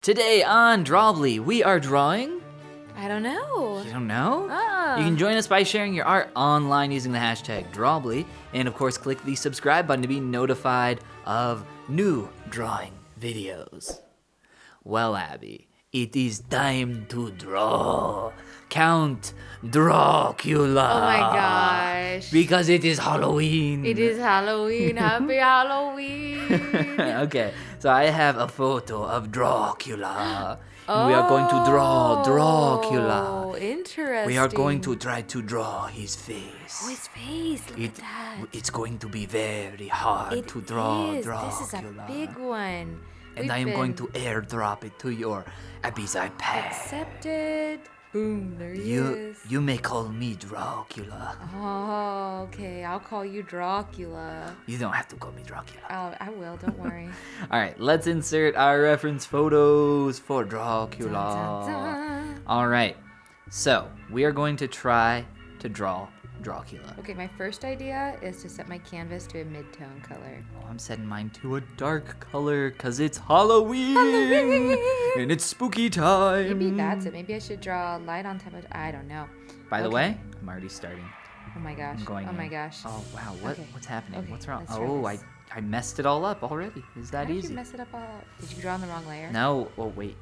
Today on Drawbli, we are drawing... I don't know. You don't know? Oh. You can join us by sharing your art online using the hashtag Drawbli, and of course click the subscribe button to be notified of new drawing videos. Well, Abby, it is time to draw Count Dracula. Oh my gosh. Because it is Halloween. It is Halloween. Happy Halloween. Okay, so I have a photo of Dracula. And we are going to draw Dracula. Oh, interesting. We are going to try to draw his face. Oh, his face. Look at that. It's going to be very hard to draw Dracula. This is a big one. And I am going to airdrop it to your Abby's iPad. Accepted. Boom, there he is. You may call me Dracula. Oh, okay. I'll call you Drawcula. You don't have to call me Dracula. Oh, I will. Don't worry. All right, let's insert our reference photos for Dracula. Dun, dun, dun. All right, so we are going to try to draw Dracula. Okay, my first idea is to set my canvas to a mid-tone color. Oh, I'm setting mine to a dark color because it's Halloween. And it's spooky time. Maybe that's it. Maybe I should draw light on top of... I don't know. By the way, I'm already starting. Oh my gosh. I'm going Oh my in. gosh. Oh, wow. What's happening? Okay, What's wrong? let's try Oh, this. I messed it all up already. Is that How did easy? you mess it up all? Did you draw on the wrong layer? No. Oh, wait.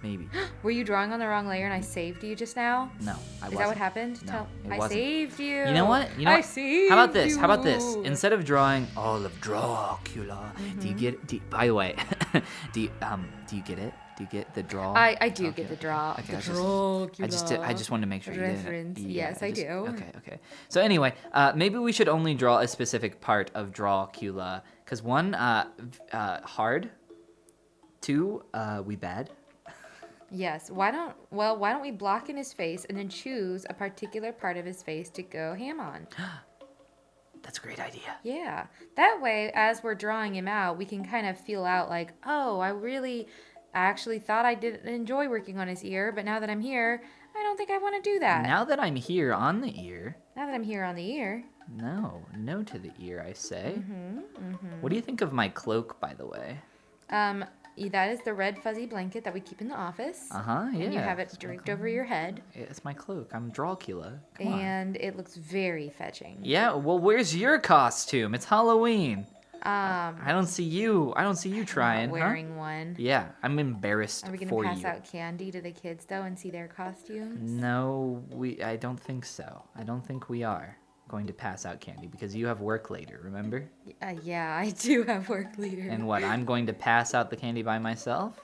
Maybe. Were you drawing on the wrong layer and I saved you just now? No, I wasn't. Is that what happened? No, it I wasn't. saved you. You know what? I saved How about this? you. How about this? Instead of drawing all of Dracula, do you get? By the way, do you get it? Do you get the draw? I do get the draw. Okay, The I just wanted to make sure you did it. reference. Yeah, Yes, I do. Okay. So anyway, maybe we should only draw a specific part of Dracula, because one, hard. Two, we bad. Yes. Why don't we block in his face and then choose a particular part of his face to go ham on? That's a great idea. Yeah. That way, as we're drawing him out, we can kind of feel out like, oh, I actually thought I didn't enjoy working on his ear, but now that I'm here, I don't think I want to do that. Now that I'm here on the ear. Now that I'm here on the ear. No to the ear, I say. What do you think of my cloak, by the way? That is the red fuzzy blanket that we keep in the office. Yeah. And you have it draped over your head. It's my cloak. I'm Dracula. Come on. And it looks very fetching. Yeah, well, where's your costume? It's Halloween. I don't see you trying, Not wearing one. Yeah, I'm embarrassed Are we for gonna pass you. out candy to the kids though and see their costumes? No, I don't think so. I don't think we are going to pass out candy because you have work later, remember? Yeah, I do have work later. And what, I'm going to pass out the candy by myself?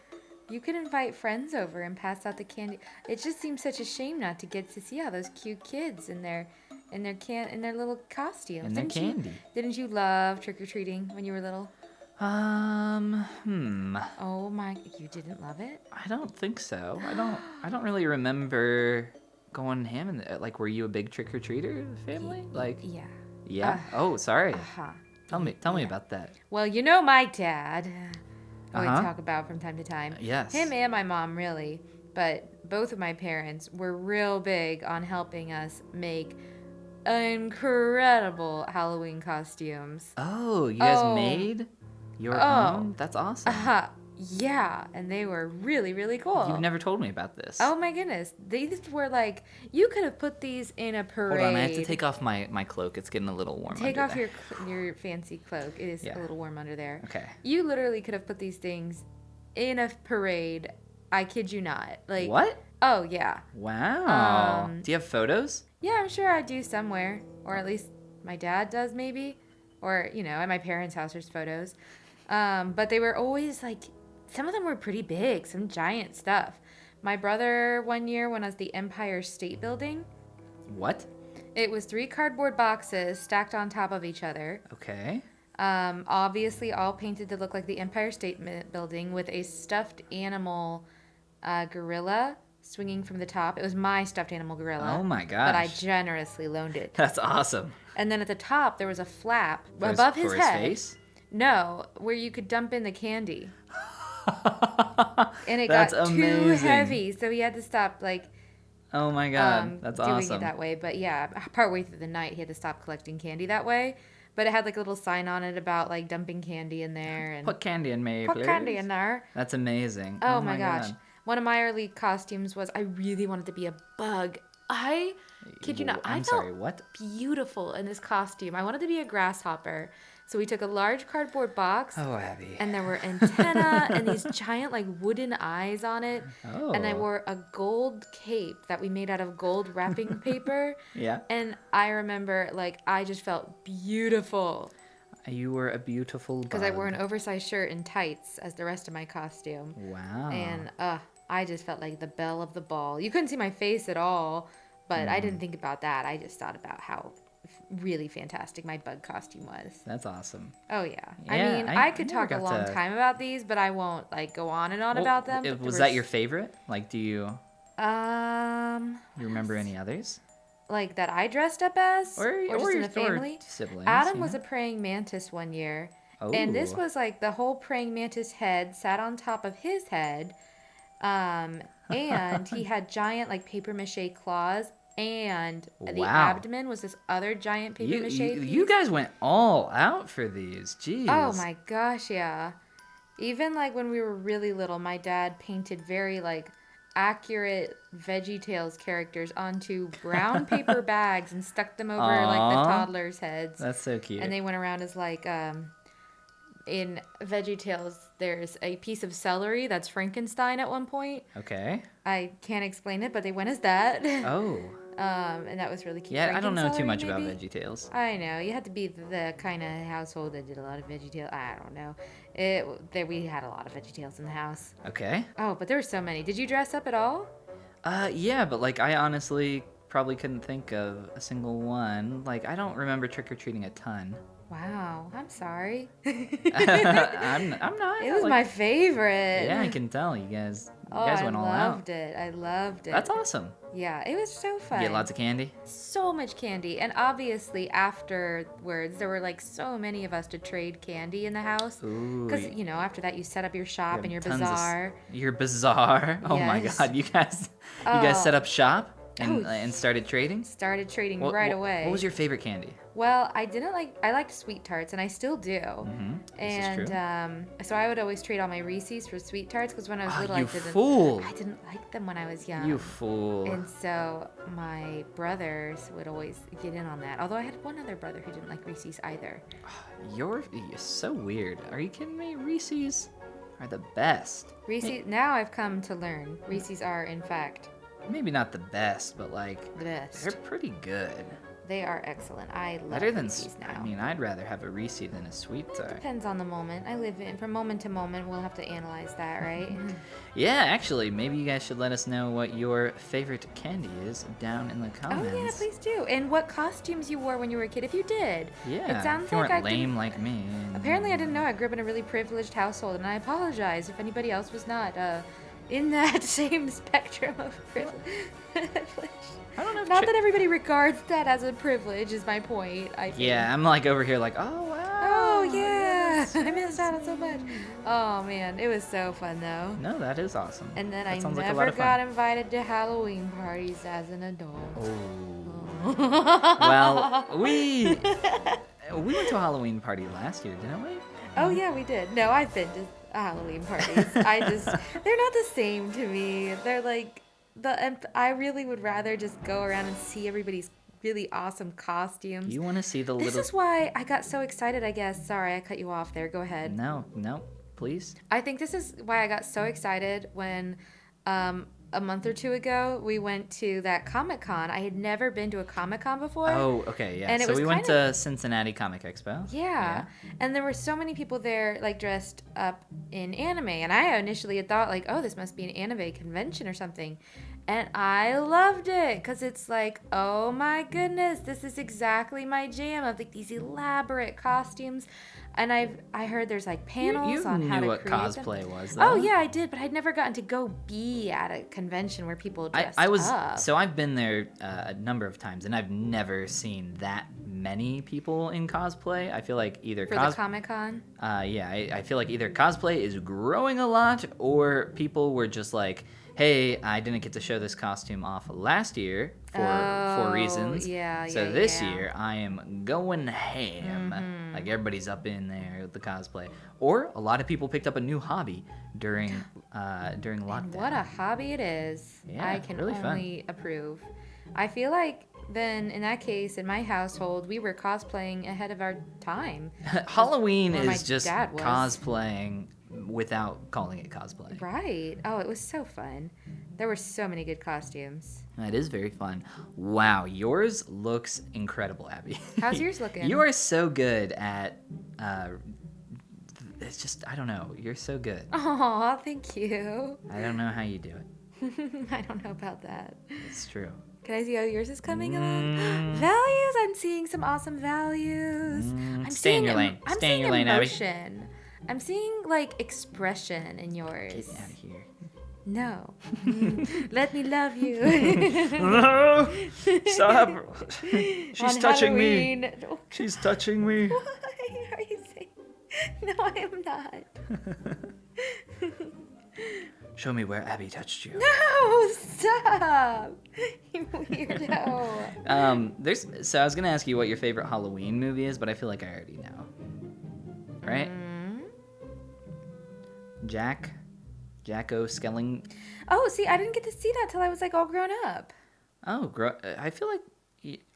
You could invite friends over and pass out the candy. It just seems such a shame not to get to see all those cute kids in their little costumes. And their candy. Didn't you love trick-or-treating when you were little? Oh my, you didn't love it? I don't think so. I don't really remember going ham in the, like, were you a big trick-or-treater in the family? Like, Yeah. yeah. Oh, sorry. Uh-huh. Tell me about that. Well, you know my dad. We Uh-huh. talk about from time to time. Yes. Him and my mom, really. But both of my parents were real big on helping us make incredible Halloween costumes. Oh, you guys made your own? That's awesome. Yeah, and they were really, really cool. You've never told me about this. Oh my goodness. These were like, you could have put these in a parade. Hold on, I have to take off my cloak. It's getting a little warm Take under off there. your fancy cloak. It is Yeah. a little warm under there. Okay. You literally could have put these things in a parade. I kid you not. Like What? Oh yeah. Wow. Do you have photos? Yeah, I'm sure I do somewhere, or at least my dad does maybe, or at my parents' house there's photos. But they were always like, some of them were pretty big, some giant stuff. My brother one year when I was at the Empire State Building. What? It was 3 cardboard boxes stacked on top of each other. Okay. Obviously all painted to look like the Empire State Building with a stuffed animal gorilla swinging from the top. It was my stuffed animal gorilla. Oh my gosh. But I generously loaned it. That's awesome. And then at the top there was a flap For above his for head. His face? No, where you could dump in the candy. And it That's got amazing. too heavy, so he had to stop Oh my god. That's doing awesome. it that way. But yeah, partway through the night he had to stop collecting candy that way. But it had like a little sign on it about like dumping candy in there and Put candy in me, put please. candy in there. That's amazing. Oh my gosh. God. One of my early costumes was I really wanted to be a bug. I kid you not, I I'm felt sorry, what? beautiful in this costume. I wanted to be a grasshopper. So we took a large cardboard box. Oh, Abby. And there were antenna and these giant like wooden eyes on it. Oh. And I wore a gold cape that we made out of gold wrapping paper. Yeah. And I remember like I just felt beautiful. You were a beautiful Because I wore an oversized shirt and tights as the rest of my costume. Wow. And I just felt like the belle of the ball. You couldn't see my face at all, but I didn't think about that. I just thought about how really fantastic my bug costume was. That's awesome. Oh yeah. I Yeah, mean, I I could never talk a got long to- time about these, but I won't like go on and on about them. but Was there that your favorite? Like, do you remember any others? like that I dressed up as, Or just in your- the family? Or siblings. Adam yeah. was a praying mantis one year, and this Oh. was like the whole praying mantis head sat on top of his head, and he had giant like paper mache claws, and the Wow. abdomen was this other giant paper You, mache you, piece. you guys went all out for these. Jeez. Oh my gosh, yeah. Even like when we were really little, my dad painted very like accurate VeggieTales characters onto brown paper bags and stuck them over like the Aw. toddlers' heads. That's so cute. And they went around as like in VeggieTales there's a piece of celery that's Frankenstein at one point. Okay. I can't explain it, but they went as that. Oh. And that was really cute. Yeah, I don't know too Franken-celery, much about maybe? VeggieTales. I know. You had to be the kind of household that did a lot of VeggieTales. I don't know. We had a lot of VeggieTales in the house. Okay. Oh, but there were so many. Did you dress up at all? Yeah, but like I honestly probably couldn't think of a single one. Like I don't remember trick-or-treating a ton. Wow. I'm sorry. I'm not. It was like, my favorite. Yeah, I can tell you guys. You Oh, guys I went all loved out. it. I loved it. That's awesome. Yeah, it was so You fun. get lots of candy. So much candy. And obviously afterwards, there were like so many of us to trade candy in the house. Ooh. Because, you know, after that you set up your shop you and your have tons of bazaar. Your bazaar. Oh my Yes. God, you guys set up shop and Oh. and started trading. Started trading right away. What was your favorite candy? Well, I liked sweet tarts, and I still do. Mm-hmm. And so I would always trade all my Reese's for sweet tarts because when I was little, You I fool! didn't like them when I was young. You fool! And so my brothers would always get in on that. Although I had one other brother who didn't like Reese's either. You're so weird. Are you kidding me? Reese's are the best. Reese's. Now I've come to learn Reese's are in fact Maybe not the best, but like the best. they're pretty good. They are excellent. I love Better than. Reese's now. I mean, I'd rather have a Reese than a sweet tart. Depends on the moment. I live in from moment to moment. We'll have to analyze that, right? Yeah, actually, maybe you guys should let us know what your favorite candy is down in the comments. Oh yeah, please do. And what costumes you wore when you were a kid, if you did. Yeah, It sounds if you like weren't I lame like me. Apparently, I didn't know. I grew up in a really privileged household, and I apologize if anybody else was not in that same spectrum of privilege. I don't know. If Not that everybody regards that as a privilege, is my point. I think. Yeah, I'm like over here like, oh wow. Oh yeah, I missed out on so much. Oh man, it was so fun though. No, that is awesome. And then That I sounds like a lot never of fun. got invited to Halloween parties as an adult. Oh. Well, we went to a Halloween party last year, didn't we? Oh yeah, we did. No, I've been to Halloween parties. They're not the same to me. They're like I really would rather just go around and see everybody's really awesome costumes. You want to see the This little? is why I got so excited, I guess. Sorry, I cut you off there. Go ahead. No, please. I think this is why I got so excited when a month or two ago we went to that Comic-Con. I had never been to a Comic-Con before. Oh, okay, yeah. And it So was we went kind to Cincinnati Comic Expo. Yeah. And there were so many people there, like, dressed up in anime. And I initially had thought, like, oh, this must be an anime convention or something. And I loved it because it's like, oh my goodness, this is exactly my jam of like these elaborate costumes. And I heard there's like panels on how to knew what create cosplay them. was, though. Oh yeah, I did, but I'd never gotten to go be at a convention where people dressed I was up. so I've been there a number of times, and I've never seen that many people in cosplay. I feel like either For the Comic-Con? I feel like either cosplay is growing a lot, or people were just like, hey, I didn't get to show this costume off last year for reasons. So this year I am going ham. Like everybody's up in there with the cosplay. Or a lot of people picked up a new hobby during lockdown. And what a hobby it is. Yeah, I can really only approve. I feel like then in that case, in my household, we were cosplaying ahead of our time. Halloween Where my is just dad was. cosplaying without calling it cosplay. Right. Oh, it was so fun. There were so many good costumes. That is very fun. Wow, yours looks incredible, Abby. How's yours looking? You are so good at it's just, I don't know, you're so good. Aw, thank you. I don't know how you do it. I don't know about that. It's true. Can I see how yours is coming along? Values. I'm seeing some awesome values. Stay in your lane. I'm Stay in seeing your lane, Abby. emotion. I'm seeing like expression in yours. Get out of here. No. Let me love you. No! Stop! She's On touching Halloween. me. She's touching me. Why are you saying? No, I am not. Show me where Abby touched you. No, stop. You weirdo. So I was gonna ask you what your favorite Halloween movie is, but I feel like I already know. Right? Jacko Skelling. Oh, see, I didn't get to see that till I was like all grown up. Oh, I feel like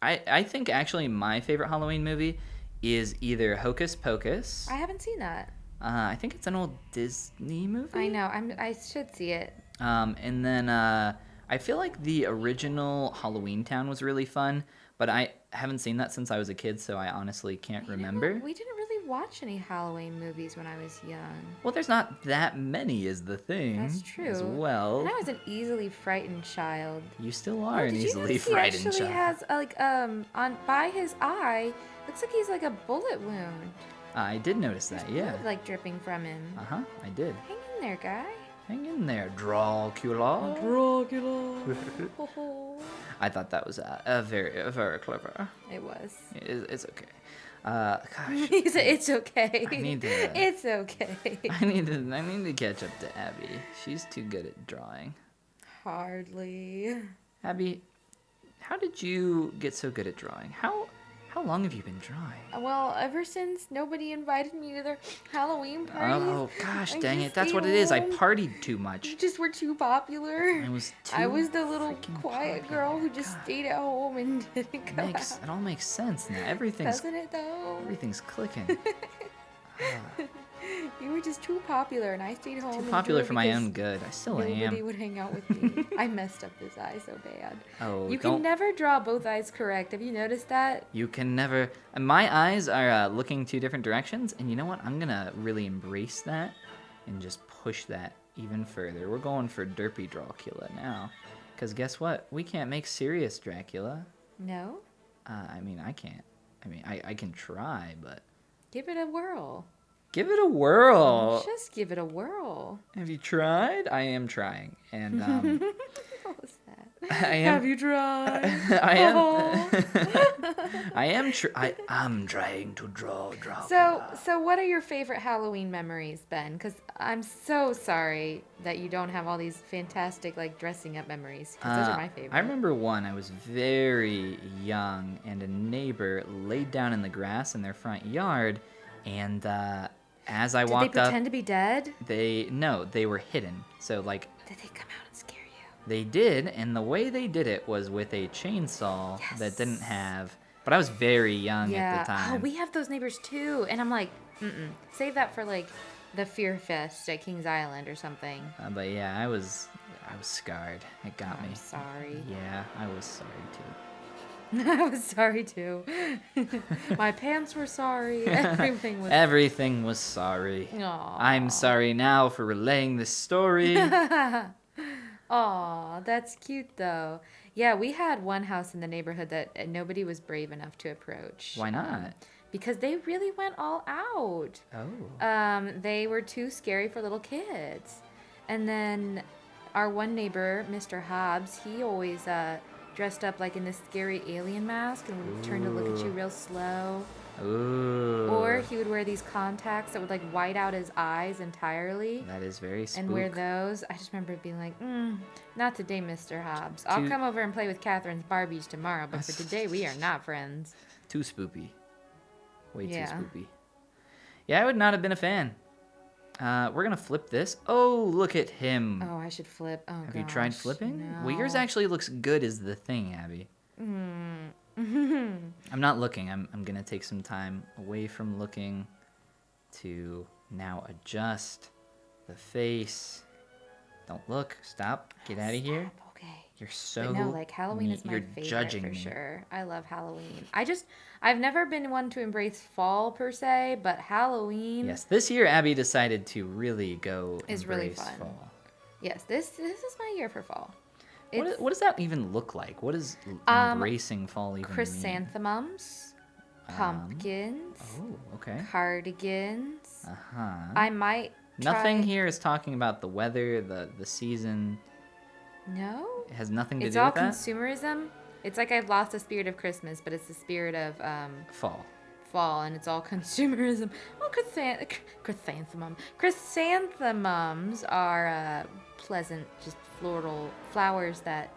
I think actually my favorite Halloween movie is either Hocus Pocus. I haven't seen that. I think it's an old Disney movie. I know. I should see it. And then I feel like the original Halloween Town was really fun, but I haven't seen that since I was a kid, so I honestly can't remember. We didn't really watch any Halloween movies when I was young. Well, there's not that many is the thing. That's true. As well. And I was an easily frightened child. You still are an easily He frightened actually child. has like on by his eye, looks like he's like a bullet wound. I did notice that, yeah. Blood, like dripping from him. Uh-huh, I did. Hang in there, guy. Hang in there, Dracula. Dracula. I thought that was very clever. It was. It's okay. Gosh. He said, "It's okay. I need to. It's okay." I need to catch up to Abby. She's too good at drawing. Hardly. Abby, how did you get so good at drawing? How long have you been drawing? Well, ever since nobody invited me to their Halloween parties. Oh gosh, I dang just it! That's stayed what it is. I home. partied too much. You just were too popular. I was the little freaking quiet popular. girl who just God. stayed at home and didn't go out. It all makes sense now. Everything's Doesn't it though? clicking. You were just too popular, and I stayed home. Too and popular drew for my because own good. I still Nobody am. would hang out with me. I messed up this eye so bad. Oh, You don't. can never draw both eyes correct. Have you noticed that? You can never. And my eyes are looking two different directions, and you know what? I'm gonna really embrace that and just push that even further. We're going for derpy Drawcula now, because guess what? We can't make serious Dracula. No? I mean, I can't. I mean, I can try, but Give it a whirl. give it a whirl. Just give it a whirl. Have you tried? I am trying, and What was that? I am. Have you tried? I am. Oh. I'm trying to draw. So what are your favorite Halloween memories, Ben? Because I'm so sorry that you don't have all these fantastic like dressing up memories. 'Cause those are my favorite. I remember one. I was very young, and a neighbor laid down in the grass in their front yard, and as I Did walked they up, pretend to be dead? they were hidden. So like Did they come out and scare you? they did, and the way they did it was with a chainsaw that didn't have. But I was very young at the time. Oh, we have those neighbors too, and I'm like, save that for like the Fear Fest at Kings Island or something. But yeah, I was scarred. It got me. I'm sorry. Yeah, I was sorry too. I was sorry too. My pants were sorry. Everything was. Everything was sorry. Aw. I'm sorry now for relaying this story. Aw, that's cute though. Yeah, we had one house in the neighborhood that nobody was brave enough to approach. Why not? Because they really went all out. Oh. They were too scary for little kids. And then our one neighbor, Mr. Hobbs, he always dressed up like in this scary alien mask and would turn to look at you real slow. Ooh. Or he would wear these contacts that would like white out his eyes entirely. That is very spook. And wear those. I just remember being like, not today, Mr. Hobbs. I'll Too- come over and play with Catherine's Barbies tomorrow, but for today we are not friends. Too spoopy. Way Yeah. too spoopy. Yeah, I would not have been a fan. We're gonna flip this. Oh, look at him. Oh, I should flip. Oh, Have you tried gosh, flipping? No. Well, yours actually looks good is the thing, Abby. I'm not looking. I'm gonna take some time away from looking to now adjust the face. Don't look. Stop. Get out of here. Stop, okay. You're so But no, like Halloween is my you're favorite judging for me. sure. I love Halloween. I've never been one to embrace fall per se, but Halloween. Yes, this year Abby decided to really go Is really embrace fun. fall. Yes, this is my year for fall. What does that even look like? What does embracing fall even mean? Chrysanthemums, pumpkins, Oh, okay. cardigans. Uh-huh. I might try... Nothing here is talking about the weather, the season. No? It has nothing to It's do all with that. consumerism. It's like I've lost the spirit of Christmas, but it's the spirit of Fall. fall, and it's all consumerism. Oh, chrysanthemums are pleasant, just floral flowers that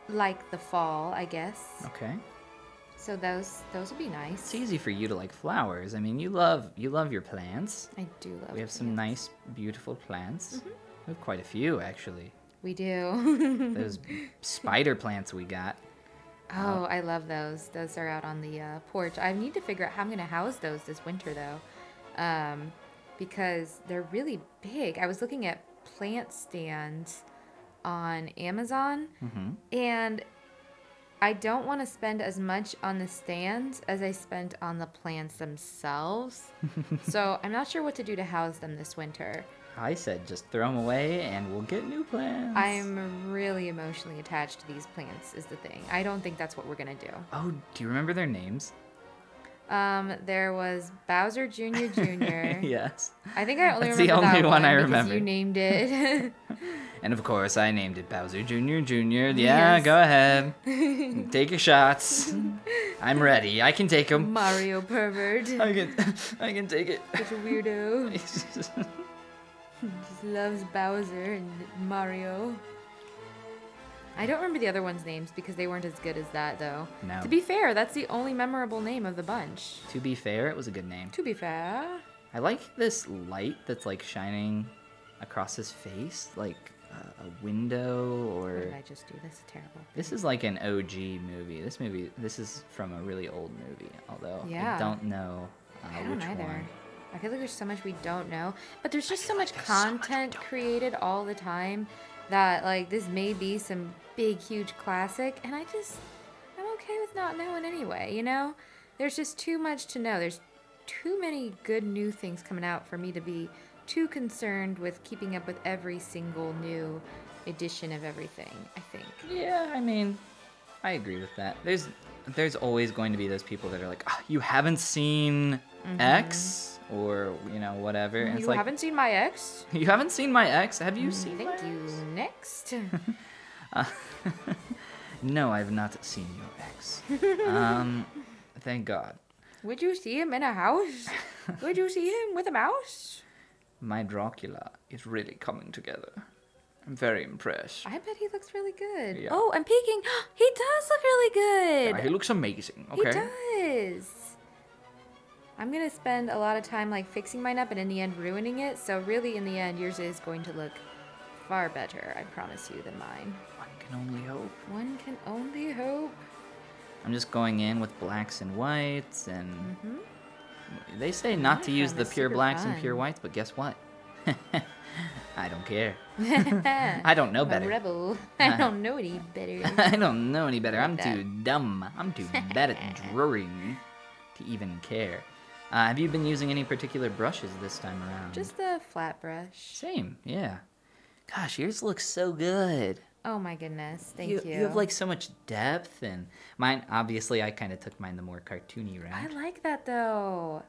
like the fall, I guess. Okay. So those would be nice. It's easy for you to like flowers. I mean, you love your plants. I do love. We have some nice, beautiful plants. We have quite a few actually. We do. Those spider plants we got. Oh, I love those. Those are out on the porch. I need to figure out how I'm going to house those this winter, though, because they're really big. I was looking at plant stands on Amazon, and I don't want to spend as much on the stands as I spent on the plants themselves. So I'm not sure what to do to house them this winter. I said just throw them away and we'll get new plants. I'm really emotionally attached to these plants is the thing. I don't think that's what we're going to do. Oh, do you remember their names? There was Bowser Jr. Jr. Yes. I think I only That's the remember only that one I because remember. you named it. And of course, I named it Bowser Jr. Jr. Yeah, Yes. go ahead. Take your shots. I'm ready. I can take them. Mario pervert. I can take it. Such a weirdo. Just loves Bowser and Mario. I don't remember the other ones' names because they weren't as good as that, though. No. To be fair, that's the only memorable name of the bunch. To be fair, it was a good name. To be fair. I like this light that's like shining across his face, like a window or... What did I just do? This is terrible. This is like an OG movie. This is from a really old movie, although Yeah. I don't know I don't which either. one. I feel like there's so much we don't know, but there's just so much content created all the time that like this may be some big huge classic, and I'm okay with not knowing anyway, you know? There's just too much to know. There's too many good new things coming out for me to be too concerned with keeping up with every single new edition of everything, I think. Yeah, I mean, I agree with that. There's always going to be those people that are like, you haven't seen X or whatever. And it's You like, haven't seen my ex? you haven't seen my X? Have you seen my Thank you. X? Next. No, I've not seen your X. Thank God. Would you see him in a house? Would you see him with a mouse? My Dracula is really coming together. I'm very impressed. I bet he looks really good. Yeah. Oh, I'm peeking. He does look really good. He looks amazing, okay? He does. I'm going to spend a lot of time like fixing mine up and in the end ruining it. So really in the end, yours is going to look far better, I promise you, than mine. One can only hope. One can only hope. I'm just going in with blacks and whites, and they say not to use Monochrome the is pure super blacks and fun. pure whites, but guess what? I don't care. I don't know I'm a better. rebel. I don't know any better. I don't know any better. I'm that. too dumb. I'm too bad at drawing to even care. Have you been using any particular brushes this time around? Just a flat brush. Same, yeah. Gosh, yours looks so good. Oh my goodness. Thank you. You have like so much depth, and mine, obviously, I kind of took mine the more cartoony route. I like that though.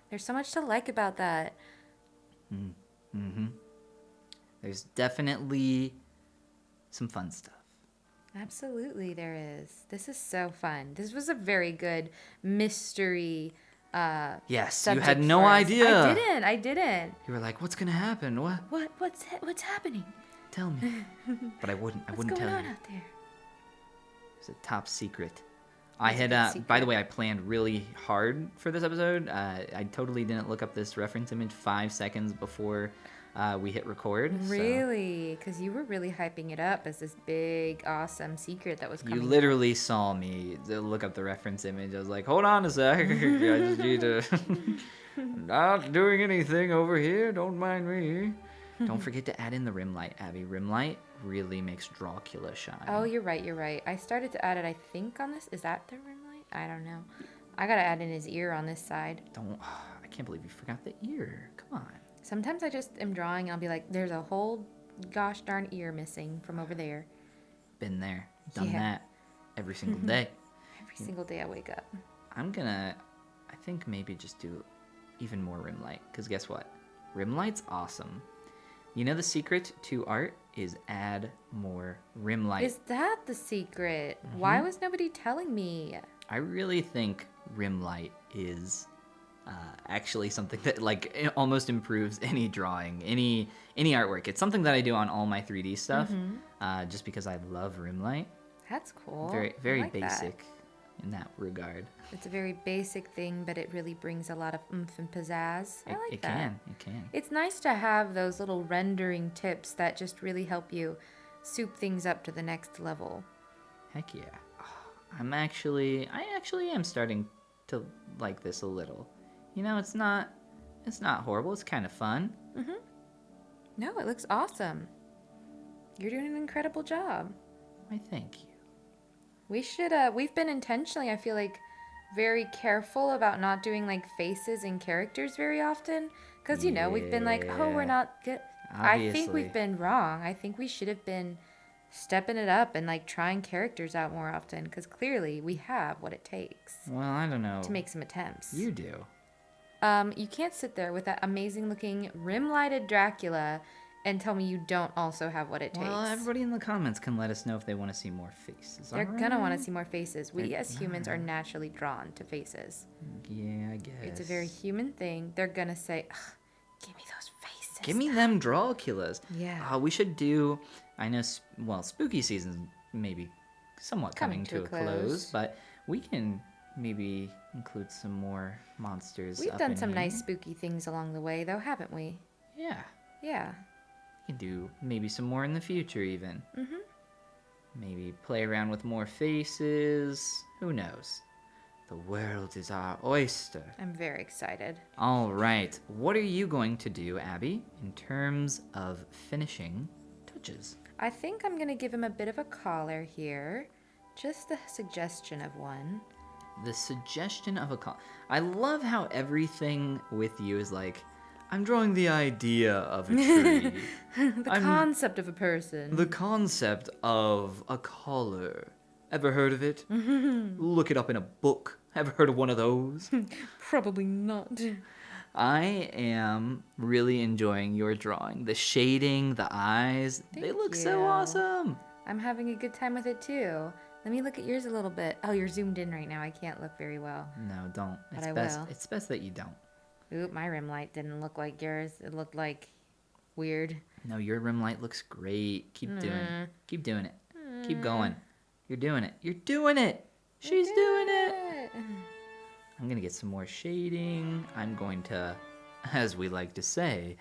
There's so much to like about that. There's definitely some fun stuff. Absolutely, there is. This is so fun. This was a very good mystery Yes, you subject had no for us. idea. I didn't. You were like, what's going to happen? What? What's happening? Tell me. But I wouldn't What's tell going on you. out there? It's a top secret. I It's a had, good by secret. the way, I planned really hard for this episode. I totally didn't look up this reference image 5 seconds before we hit record. So Really? Because you were really hyping it up as this big, awesome secret that was coming you out. literally saw me look up the reference image. I was like, hold on a sec. I just need to... Not doing anything over here. Don't mind me. Don't forget to add in the rim light, Abby. Rim light really makes Drawcula shine. Oh, you're right. I started to add it, I think, on this. Is that the rim light? I don't know. I gotta add in his ear on this side. I can't believe you forgot the ear. Come on. Sometimes I just am drawing and I'll be like, there's a whole gosh darn ear missing from over there. Been there. Done Yeah. that. Every single day. Every single day I wake up. I'm gonna, I think maybe just do even more rim light. Because guess what? Rim light's awesome. You know the secret to art is add more rim light. Is that the secret? Why was nobody telling me? I really think rim light is actually something that like it almost improves any drawing, any artwork. It's something that I do on all my 3D stuff, just because I love rim light. That's cool. Very I like that. basic in that regard. It's a very basic thing, but it really brings a lot of oomph and pizzazz. I like It that. It can. It's nice to have those little rendering tips that just really help you soup things up to the next level. Heck yeah. I actually am starting to like this a little. You know, it's not horrible. It's kind of fun. No, it looks awesome. You're doing an incredible job. I thank you. We've been intentionally, I feel like, very careful about not doing like faces and characters very often. Because, we've been like, oh, we're Yeah. not good. I think Obviously. we've been wrong. I think we should have been stepping it up and like trying characters out more often. Because clearly we have what it takes Well, I don't know. to make some attempts. You do. You can't sit there with that amazing looking rim lighted Dracula and tell me you don't also have what it takes. Well, everybody in the comments can let us know if they want to see more faces. They're alright? gonna want to see more faces. We as humans are naturally drawn to faces. Yeah, I guess. It's a very human thing. They're gonna say, "Ugh, give me those faces. Give me them Drawculas. Yeah. We should do. I know. Spooky season's maybe somewhat coming to a close, but we can maybe include some more monsters. We've up done in some here. nice spooky things along the way, though, haven't we? Yeah. Yeah. We can do maybe some more in the future, even. Mhm. Maybe play around with more faces. Who knows? The world is our oyster. I'm very excited. All right. What are you going to do, Abby, in terms of finishing touches? I think I'm gonna give him a bit of a collar here. Just a suggestion of one. The suggestion of a call. I love how everything with you is like, I'm drawing the idea of a tree. The concept of a person. The concept of a collar. Ever heard of it? Look it up in a book. Ever heard of one of those? Probably not. I am really enjoying your drawing. The shading, the eyes, they Thank look so you. awesome. I'm having a good time with it too. Let me look at yours a little bit. Oh, you're zoomed in right now. I can't look very well. No, don't. But It's I best. will. It's best that you don't. Oop, my rim light didn't look like yours. It looked like weird. No, your rim light looks great. Keep doing it. Keep doing it. Keep going. You're doing it. You're doing it. She's doing it. I'm going to get some more shading. I'm going to, as we like to say,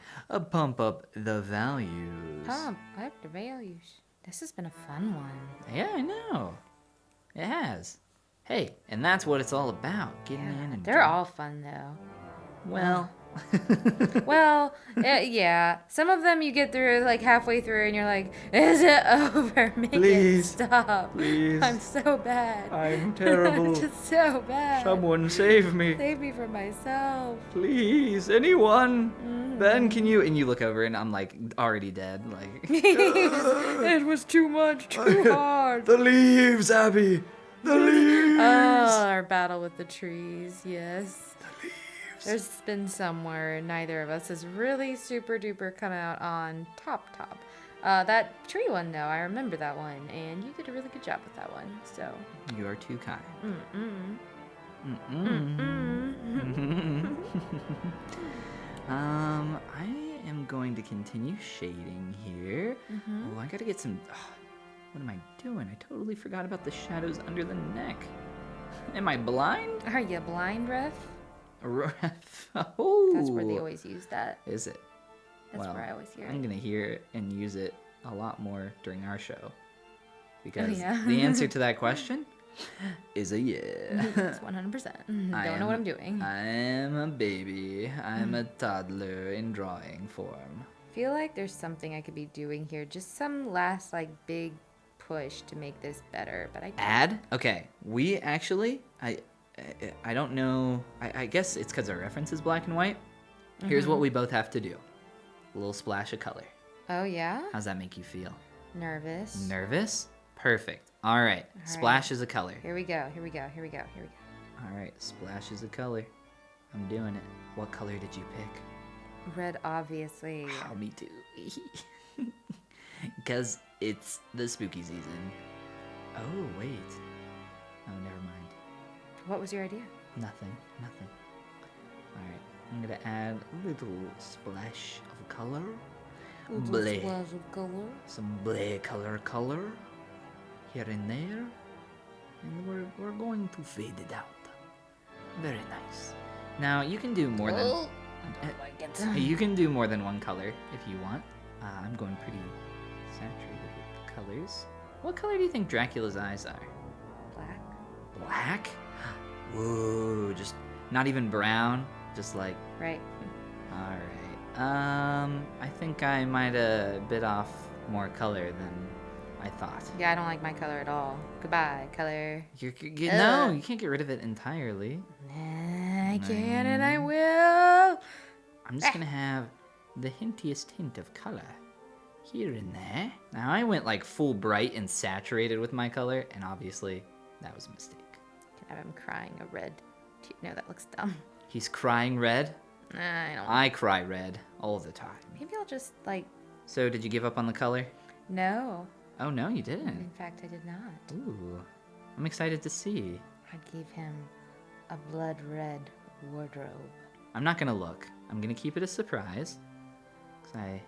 pump up the values. Pump up the values. This has been a fun one. Yeah, I know. It has. Hey, and that's what it's all about. Getting in and They're all fun though. well. Well, yeah. Some of them you get through like halfway through and you're like, is it over? Make Please. it stop. Please. I'm so bad. I'm terrible. I'm just so bad. Someone save me. Save me from myself. Please, anyone. Ben, can you? And you look over and I'm like already dead. Like It was too much, too hard. the leaves, Abby. The leaves. Oh, our battle with the trees, yes. There's been somewhere neither of us has really super duper come out on top. That tree one, though, I remember that one, and you did a really good job with that one, so. You are too kind. I am going to continue shading here. Oh, I gotta get some... what am I doing? I totally forgot about the shadows under the neck. Am I blind? Are you blind, Ref? Oh. That's where they always use that. Is it? That's where I always hear I'm it. gonna hear it and use it a lot more during our show. Because yeah. the answer to that question is a yeah. It's 100%. Don't know what I'm doing. I'm a baby. I'm a toddler in drawing form. Feel like there's something I could be doing here. Just some last, like, big push to make this better, but I can't. Add? Okay. We actually, I don't know. I guess it's because our reference is black and white. Here's what we both have to do. A little splash of color. Oh, yeah? How's that make you feel? Nervous. Nervous? Perfect. All right. Splashes of color. Here we go. All right. Splashes of color. I'm doing it. What color did you pick? Red, obviously. Oh, me too. Because it's the spooky season. Oh, wait. Oh, never mind. What was your idea? Nothing. All right. I'm going to add a little splash of color. Bleh. Splash of color. Some bleh color here and there. And we're going to fade it out. Very nice. Now, you can do more than... I don't like it. You can do more than one color if you want. I'm going pretty saturated with the colors. What color do you think Dracula's eyes are? Black. Black? Whoa, just not even brown, just like... Right. Alright. I think I might have bit off more color than I thought. Yeah, I don't like my color at all. Goodbye, color. No, you can't get rid of it entirely. I can and I will. I'm just gonna have the hintiest hint of color here and there. Now I went like full bright and saturated with my color, and obviously that was a mistake. Can have him crying a red. No, that looks dumb. He's crying red? I don't. I cry red all the time. Maybe I'll just like. So did you give up on the color? No. Oh no, you didn't. In fact, I did not. Ooh, I'm excited to see. I'd give him a blood red wardrobe. I'm not gonna look. I'm gonna keep it a surprise. Cause I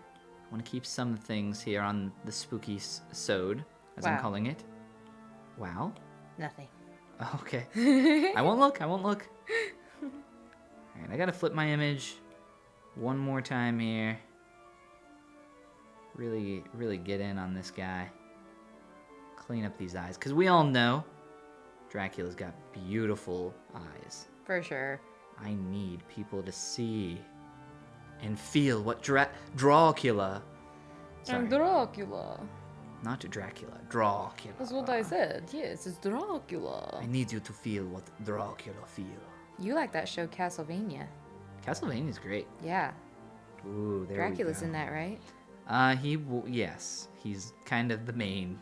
want to keep some things here on the spooky sode, as I'm calling it. Wow. Nothing. Okay. I won't look. Alright, I gotta flip my image one more time here. Really get in on this guy. Clean up these eyes. Because we all know Dracula's got beautiful eyes. For sure. I need people to see and feel what Drawcula. I'm Dracula. Not Dracula. Drawcula. That's what I said. Yes, it's Dracula. I need you to feel what Dracula feel. You like that show, Castlevania? Castlevania's great. Yeah. Ooh, there Dracula's we go. in that, right? Yes, he's kind of the main.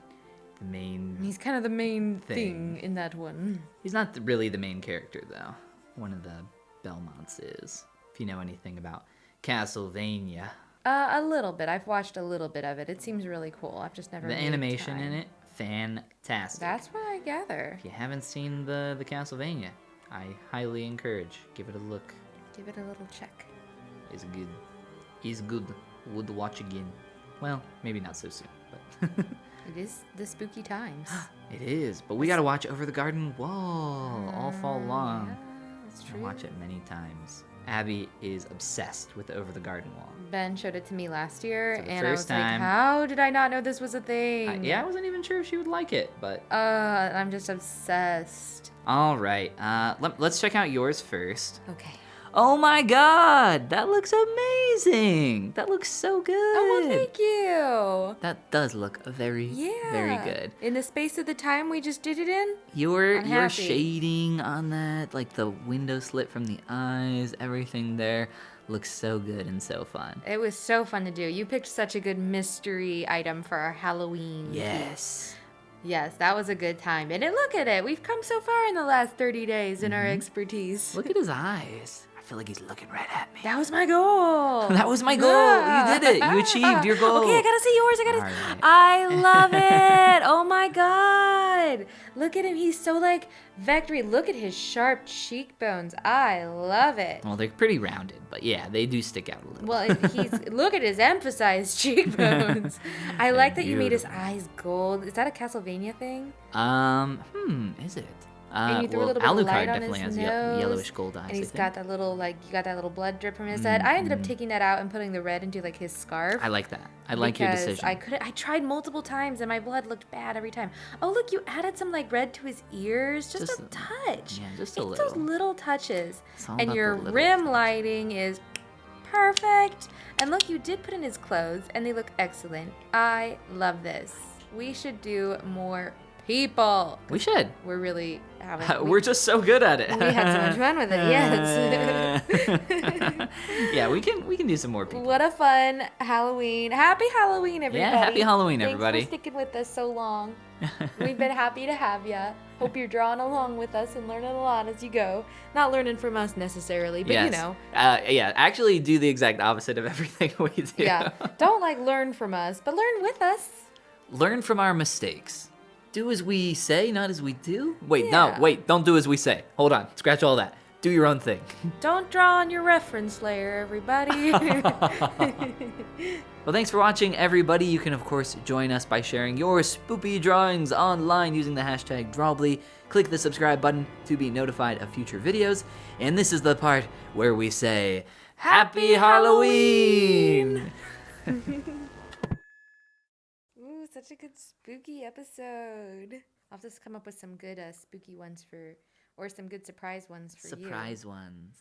He's kind of the main thing in that one. He's not really the main character though. One of the Belmonts is. If you know anything about Castlevania. A little bit. I've watched a little bit of it. It seems really cool. I've just never. The made animation time. in it, fantastic. That's what I gather. If you haven't seen the Castlevania, I highly encourage. Give it a look. Give it a little check. It's good. It's good. Would watch again. Well, maybe not so soon, but. It is the spooky times. It is, but we gotta watch Over the Garden Wall all fall long. Yeah, that's true. I watch it many times. Abby is obsessed with Over the Garden Wall. Ben showed it to me last year, For the and I was first time. like, "How did I not know this was a thing?" Yeah, I wasn't even sure if she would like it, but. I'm just obsessed. All right, let's check out yours first. Okay. Oh my God, that looks amazing! That looks so good. Oh, well, thank you. That does look very good. In the space of the time we just did it in. Your happy. shading on that, like the window slit from the eyes, everything there looks so good and so fun. It was so fun to do. You picked such a good mystery item for our Halloween. Yes. Yes, that was a good time. And look at it. We've come so far in the last 30 days in our expertise. Look at his eyes. I feel like he's looking right at me. That was my goal. That was my goal. You did it. You achieved your goal. Okay, I gotta see yours. Right. I love it. Oh my god. Look at him. He's so like vectory. Look at his sharp cheekbones. I love it. Well, they're pretty rounded, but yeah, they do stick out a little. Well, look at his emphasized cheekbones. I like that you made his beautiful. eyes gold. Is that a Castlevania thing? Is it? And you threw a little bit of Alucard light on definitely his has nose, yellowish gold eyes. and he's I think. got that little you got that little blood drip from his head. I ended up taking that out and putting the red into like his scarf. I like that. I like your because decision. I tried multiple times and my blood looked bad every time. Oh look, you added some like red to his ears, just a touch. Yeah, just a It's little. those little touches. It's all And about your the little rim touch. lighting is perfect. And look, you did put in his clothes and they look excellent. I love this. We should do more people. We should. We're really having. We're just so good at it. We had so much fun with it. Yes. Yeah, we can do some more people. What a fun Halloween! Happy Halloween, everybody! Yeah, happy Halloween, everybody. Thanks for sticking with us so long. We've been happy to have ya. Hope you're drawing along with us and learning a lot as you go. Not learning from us necessarily, but Yes. you know. Yeah, actually do the exact opposite of everything we do. Yeah. Don't like learn from us, but learn with us. Learn from our mistakes. Do as we say, not as we do. Wait, Yeah. no, wait, don't do as we say. Hold on, scratch all that. Do your own thing. Don't draw on your reference layer, everybody. Well, thanks for watching, everybody. You can, of course, join us by sharing your spoopy drawings online using the hashtag Drawbli. Click the subscribe button to be notified of future videos. And this is the part where we say, Happy Halloween! Ooh, such a good spooky episode. I'll just come up with some good spooky ones or some good surprise ones for you. Surprise ones.